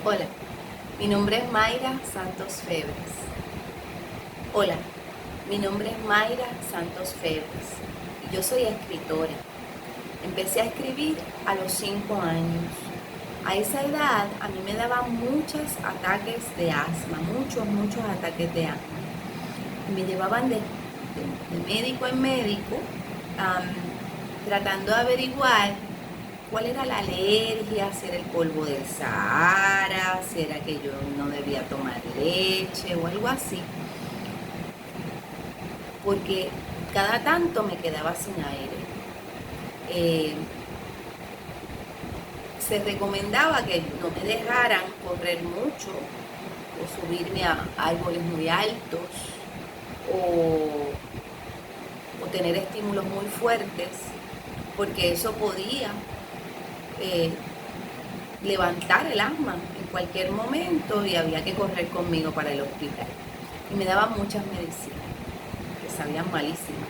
Hola, mi nombre es Mayra Santos Febres. Hola, mi nombre es Mayra Santos Febres y yo soy escritora. Empecé a escribir a los 5 años. A esa edad a mí me daban muchos ataques de asma, muchos ataques de asma. Y me llevaban de médico en médico, tratando de averiguar cuál era la alergia, si era el polvo del Sahara, si era que yo no debía tomar leche o algo así. Porque cada tanto me quedaba sin aire. Se recomendaba que no me dejaran correr mucho o subirme a árboles muy altos o tener estímulos muy fuertes, porque eso podía levantar el asma en cualquier momento y había que correr conmigo para el hospital. Y me daban muchas medicinas que sabían malísimas.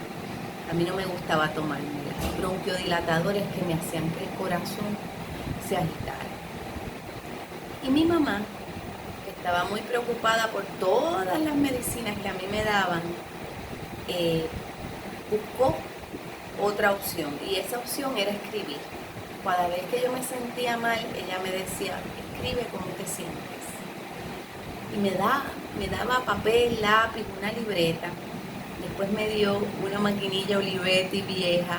A mí no me gustaba tomármelas, bronquiodilatadores que me hacían que el corazón se agitara. Y mi mamá, que estaba muy preocupada por todas las medicinas que a mí me daban, buscó otra opción, y esa opción era escribir. Cada vez que yo me sentía mal, ella me decía: escribe cómo te sientes. Y me daba papel, lápiz, una libreta. Después me dio una maquinilla Olivetti vieja.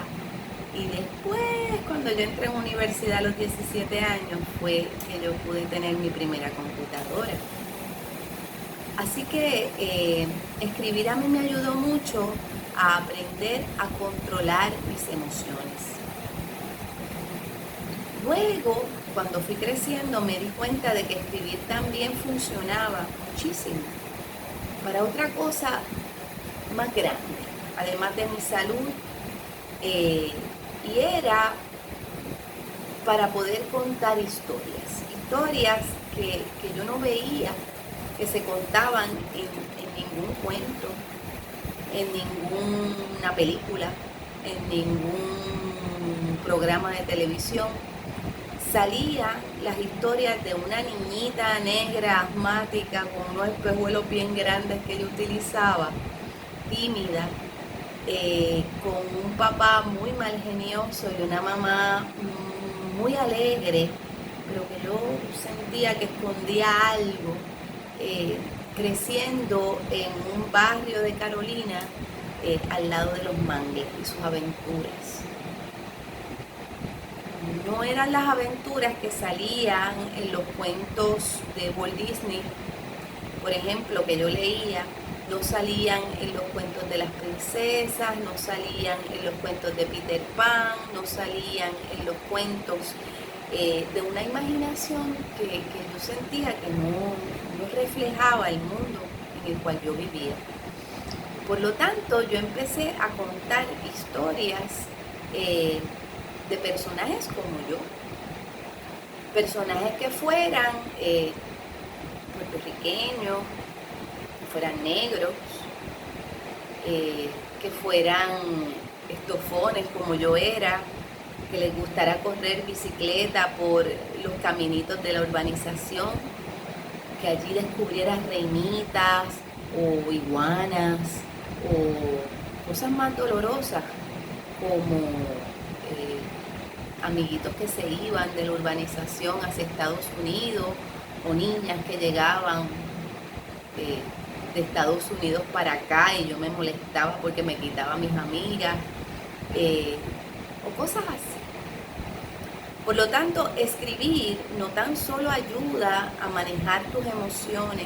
Y después, cuando yo entré en universidad a los 17 años, fue que yo pude tener mi primera computadora. Así que escribir a mí me ayudó mucho a aprender a controlar mis emociones. Luego, cuando fui creciendo, me di cuenta de que escribir también funcionaba muchísimo para otra cosa más grande, además de mi salud, y era para poder contar historias que yo no veía que se contaban en ningún cuento, en ninguna película, en ningún programa de televisión. Salían las historias de una niñita negra, asmática, con unos espejuelos bien grandes que yo utilizaba, tímida, con un papá muy malgenioso y una mamá muy alegre, pero que yo sentía que escondía algo, creciendo en un barrio de Carolina, al lado de los mangles y sus aventuras. No eran las aventuras que salían en los cuentos de Walt Disney, por ejemplo, que yo leía. No salían en los cuentos de las princesas, no salían en los cuentos de Peter Pan, no salían en los cuentos de una imaginación que yo sentía que no reflejaba el mundo en el cual yo vivía. Por lo tanto, yo empecé a contar historias de personajes como yo, personajes que fueran puertorriqueños, que fueran negros, que fueran estofones como yo era, que les gustara correr bicicleta por los caminitos de la urbanización, que allí descubriera reinitas o iguanas o cosas más dolorosas como amiguitos que se iban de la urbanización hacia Estados Unidos, o niñas que llegaban de Estados Unidos para acá y yo me molestaba porque me quitaba a mis amigas, o cosas así. Por lo tanto, escribir no tan solo ayuda a manejar tus emociones,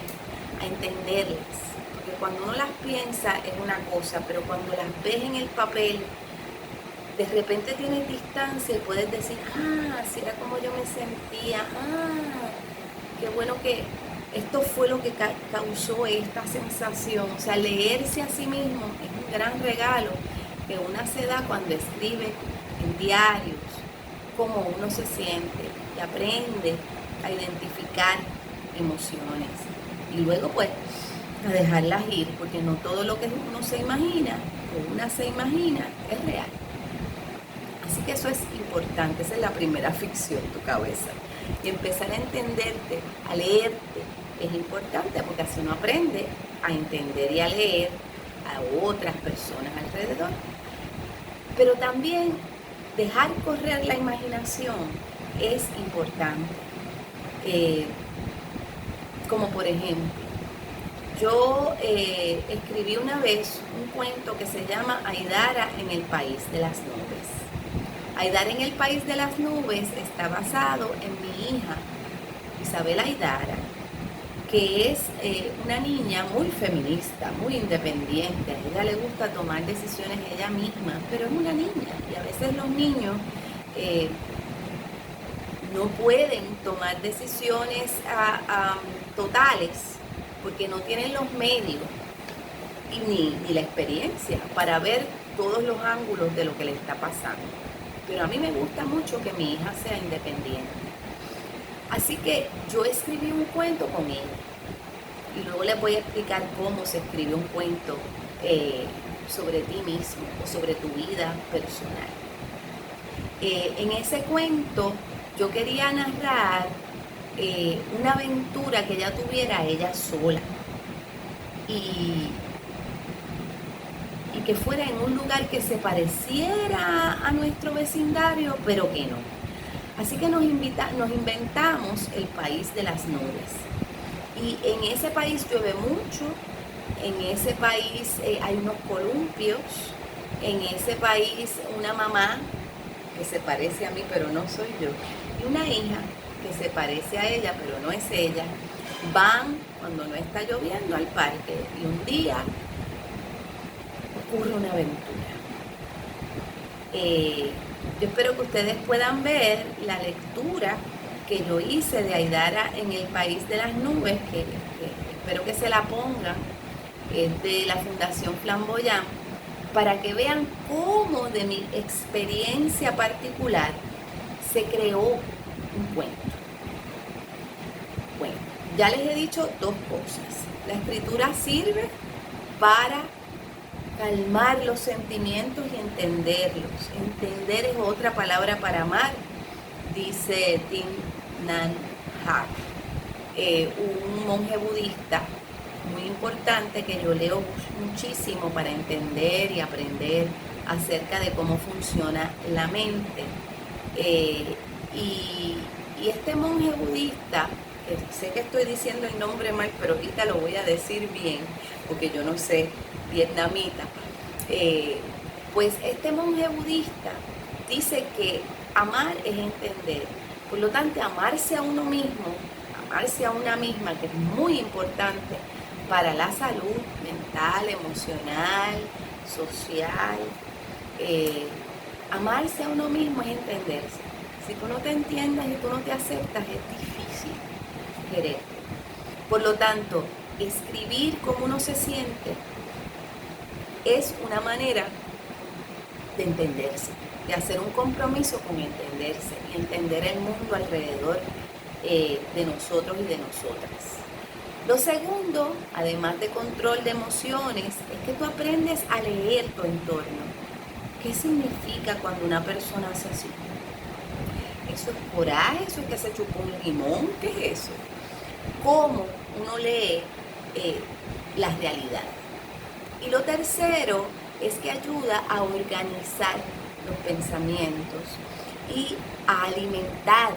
a entenderlas, porque cuando uno las piensa es una cosa, pero cuando las ves en el papel, de repente tienes distancia y puedes decir: así era como yo me sentía, qué bueno que esto fue lo que causó esta sensación. O sea, leerse a sí mismo es un gran regalo que uno se da cuando escribe en diarios cómo uno se siente y aprende a identificar emociones. Y luego pues a dejarlas ir, porque no todo lo que uno se imagina o una se imagina es real. Así que eso es importante, esa es la primera ficción, tu cabeza. y empezar a entenderte, a leerte, es importante porque así uno aprende a entender y a leer a otras personas alrededor. Pero también dejar correr la imaginación es importante. Como por ejemplo, yo escribí una vez un cuento que se llama Aidara en el País de las Nubes. Aidara en el País de las Nubes está basado en mi hija, Isabel Aidara, que es una niña muy feminista, muy independiente. A ella le gusta tomar decisiones ella misma, pero es una niña y a veces los niños no pueden tomar decisiones totales porque no tienen los medios y ni la experiencia para ver todos los ángulos de lo que le está pasando. Pero a mí me gusta mucho que mi hija sea independiente. Así que yo escribí un cuento con ella y luego les voy a explicar cómo se escribe un cuento sobre ti mismo o sobre tu vida personal. En ese cuento yo quería narrar una aventura que ella tuviera ella sola y que fuera en un lugar que se pareciera a nuestro vecindario, pero que no. Así que nos inventamos el país de las nubes. Y en ese país llueve mucho, en ese país hay unos columpios, en ese país una mamá que se parece a mí, pero no soy yo, y una hija que se parece a ella, pero no es ella, van cuando no está lloviendo al parque y un día ocurre una aventura. Yo espero que ustedes puedan ver la lectura que yo hice de Aidara en el País de las Nubes, que espero que se la pongan, es de la Fundación Flamboyant, para que vean cómo de mi experiencia particular se creó un cuento. Bueno, ya les he dicho dos cosas. La escritura sirve para calmar los sentimientos y entenderlos. Entender es otra palabra para amar, dice Thich Nhat Hanh, un monje budista muy importante que yo leo muchísimo para entender y aprender acerca de cómo funciona la mente. Y este monje budista, sé que estoy diciendo el nombre mal, pero ahorita lo voy a decir bien, porque yo no sé vietnamita, pues este monje budista dice que amar es entender. Por lo tanto, amarse a uno mismo, amarse a una misma, que es muy importante para la salud mental, emocional, social. Amarse a uno mismo es entenderse. Si tú no te entiendes y tú no te aceptas, es difícil quererte. Por lo tanto, escribir cómo uno se siente es una manera de entenderse, de hacer un compromiso con entenderse y entender el mundo alrededor de nosotros y de nosotras. Lo segundo, además de control de emociones, es que tú aprendes a leer tu entorno. ¿Qué significa cuando una persona hace así? ¿Eso es coraje? ¿Eso es que se chupó un limón? ¿Qué es eso? ¿Cómo uno lee la realidad? Y lo tercero es que ayuda a organizar los pensamientos y a alimentar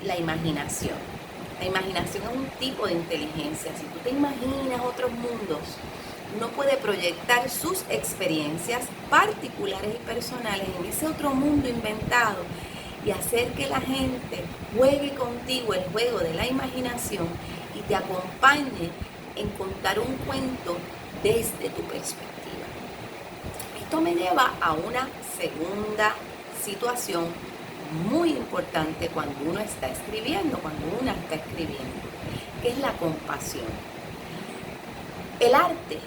la imaginación. La imaginación es un tipo de inteligencia. Si tú te imaginas otros mundos, uno puede proyectar sus experiencias particulares y personales en ese otro mundo inventado y hacer que la gente juegue contigo el juego de la imaginación y te acompañe en contar un cuento desde tu perspectiva. Esto me lleva a una segunda situación muy importante cuando uno está escribiendo, que es la compasión. El arte,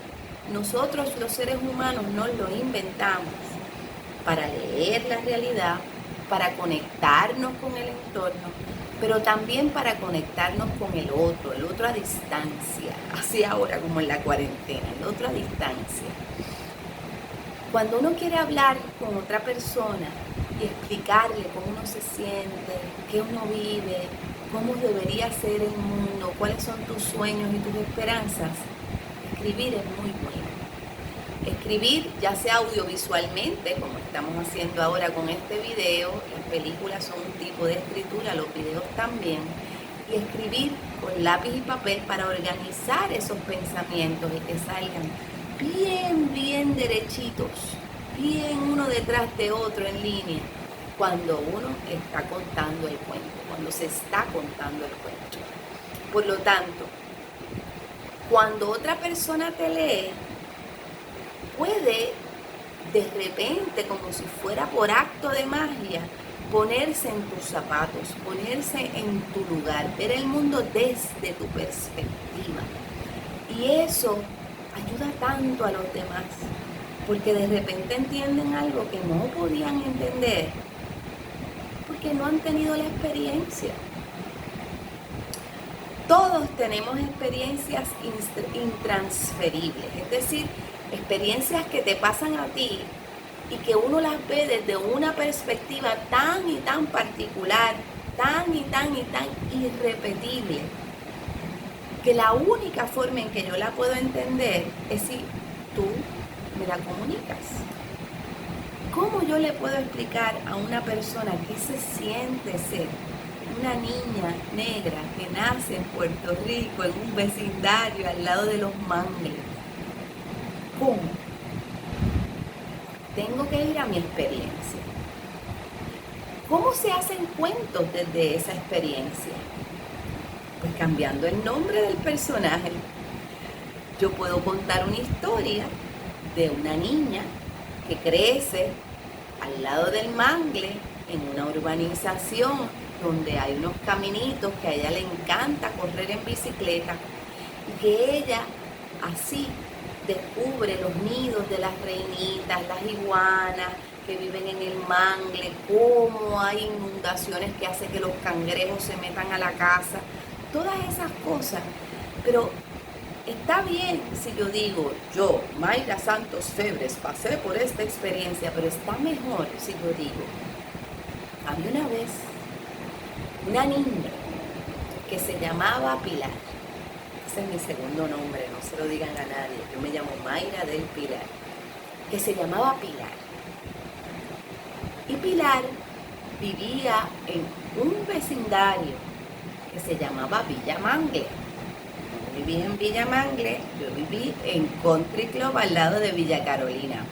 nosotros los seres humanos nos lo inventamos para leer la realidad, para conectarnos con el entorno, pero también para conectarnos con el otro a distancia, así ahora como en la cuarentena, el otro a distancia. Cuando uno quiere hablar con otra persona, y explicarle cómo uno se siente, qué uno vive, cómo debería ser el mundo, cuáles son tus sueños y tus esperanzas, escribir es muy bueno. Escribir, ya sea audiovisualmente, como estamos haciendo ahora con este video, las películas son un tipo de escritura, los videos también, y escribir con lápiz y papel para organizar esos pensamientos y que salgan bien derechitos, bien uno detrás de otro en línea, cuando uno está contando el cuento, cuando se está contando el cuento. Por lo tanto, cuando otra persona te lee, puede de repente, como si fuera por acto de magia, ponerse en tus zapatos, ponerse en tu lugar, ver el mundo desde tu perspectiva. Y eso ayuda tanto a los demás, porque de repente entienden algo que no podían entender, porque no han tenido la experiencia. Todos tenemos experiencias intransferibles, es decir, experiencias que te pasan a ti y que uno las ve desde una perspectiva tan y tan particular, tan irrepetible, que la única forma en que yo la puedo entender es si tú me la comunicas. ¿Cómo yo le puedo explicar a una persona qué se siente ser una niña negra que nace en Puerto Rico, en un vecindario al lado de los mangles? ¿Cómo? Tengo que ir a mi experiencia. ¿Cómo se hacen cuentos desde esa experiencia? Pues cambiando el nombre del personaje. Yo puedo contar una historia de una niña que crece al lado del mangle en una urbanización donde hay unos caminitos que a ella le encanta correr en bicicleta y que ella así descubre los nidos de las reinitas, las iguanas que viven en el mangle, cómo hay inundaciones que hacen que los cangrejos se metan a la casa, todas esas cosas. Pero está bien si yo digo, yo, Mayra Santos Febres, pasé por esta experiencia, pero está mejor si yo digo, había una vez una niña que se llamaba Pilar. Ese es mi segundo nombre, no se lo digan a nadie. Yo me llamo Mayra del Pilar. Que se llamaba Pilar. Y Pilar vivía en un vecindario que se llamaba Villa Mangle. Yo viví en Villa Mangle, yo viví en Country Club al lado de Villa Carolina.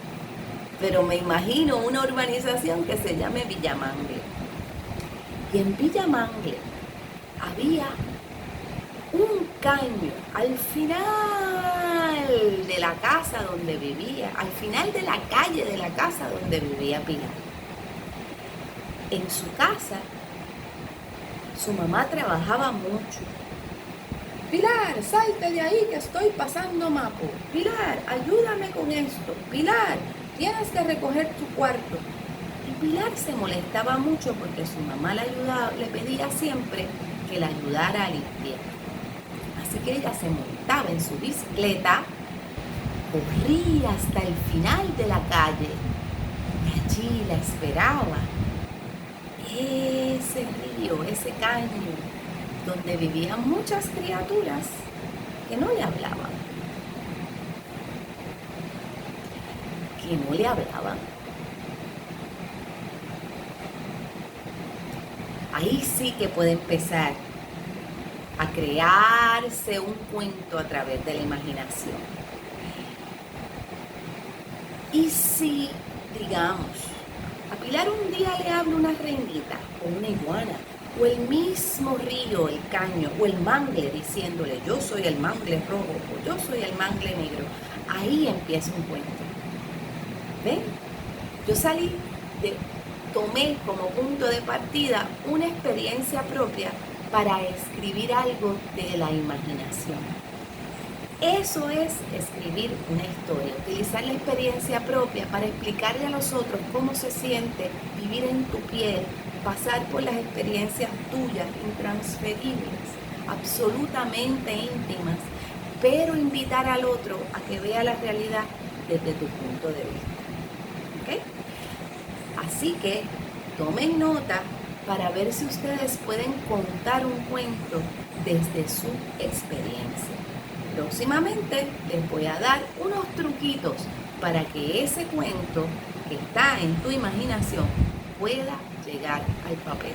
Pero me imagino una urbanización que se llame Villa Mangle. Y en Villa Mangle había un caño al final de la casa donde vivía, al final de la calle de la casa donde vivía Pilar. En su casa, su mamá trabajaba mucho. Pilar, salte de ahí que estoy pasando mapo. Pilar, ayúdame con esto. Pilar, tienes que recoger tu cuarto. Y Pilar se molestaba mucho porque su mamá le pedía siempre que la ayudara a limpiar. Así que ella se montaba en su bicicleta, corría hasta el final de la calle y allí la esperaba ese río, ese caño, donde vivían muchas criaturas que no le hablaban. Ahí sí que puede empezar a crearse un cuento a través de la imaginación. Y si, digamos, a Pilar un día le habla una reinita o una iguana, o el mismo río, el caño, o el mangle diciéndole, yo soy el mangle rojo, o yo soy el mangle negro, ahí empieza un cuento. ¿Ven? Yo tomé como punto de partida una experiencia propia para escribir algo de la imaginación. Eso es escribir una historia, utilizar la experiencia propia para explicarle a los otros cómo se siente vivir en tu piel, pasar por las experiencias tuyas, intransferibles, absolutamente íntimas, pero invitar al otro a que vea la realidad desde tu punto de vista. ¿Ok? Así que tomen nota para ver si ustedes pueden contar un cuento desde su experiencia. Próximamente les voy a dar unos truquitos para que ese cuento que está en tu imaginación pueda llegar al papel.